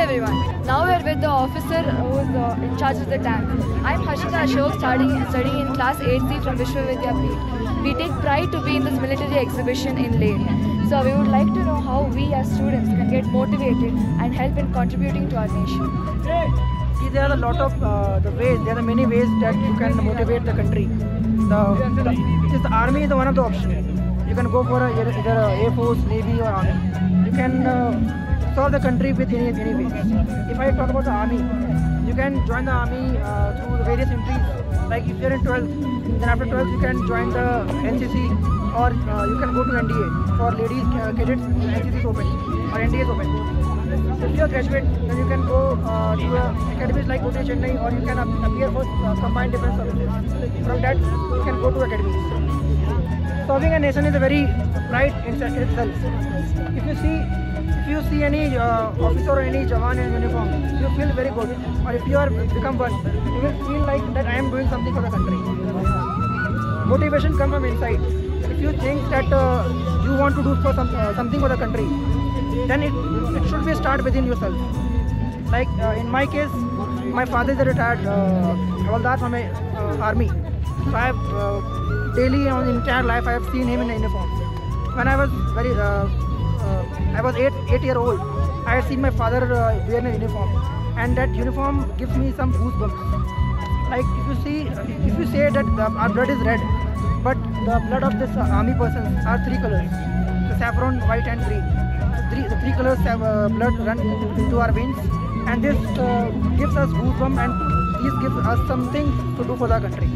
everyone. Now we are with the officer who is in charge of the tank. I am Harshita Ashok, studying in class 8C from Vishwavidyapeeth. We take pride to be in this military exhibition in Leh. So we would like to know how we as students can get motivated and help in contributing to our nation. See, there are a lot of ways. There are many ways that you can motivate the country. The army is one of the options. You can go for either Air Force, Navy or Army. You can serve the country with any ways. If I talk about the Army, you can join the Army through the various entries. Like if you're in 12th, then after 12th you can join the NCC or you can go to NDA. For ladies cadets, NCC is open or NDA is open. If you're a graduate, then you can go to academies like OTA Chennai or you can appear for combined defense services. From that, you can go to academies. Serving a nation is a very pride in itself. If you see any officer or any Jawan in uniform, you feel very good. Or if you are become one, you will feel like that I am doing something for the country. Motivation comes from inside. If you think that you want to do something for the country, then it should be start within yourself. Like in my case, my father is a retired Havaldar from army. So I have daily on entire life I have seen him in a uniform. When I was I was 8 years old, I had seen my father wearing a uniform, and that uniform gives me some goosebumps. Like if you say that our blood is red, but the blood of this army persons are 3 colors: the saffron, white, and green. The three colors have blood run into our veins, and this gives us goosebumps, and this gives us something to do for the country.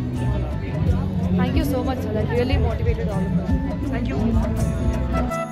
Thank you so much, sir. That really motivated all of us. Thank you.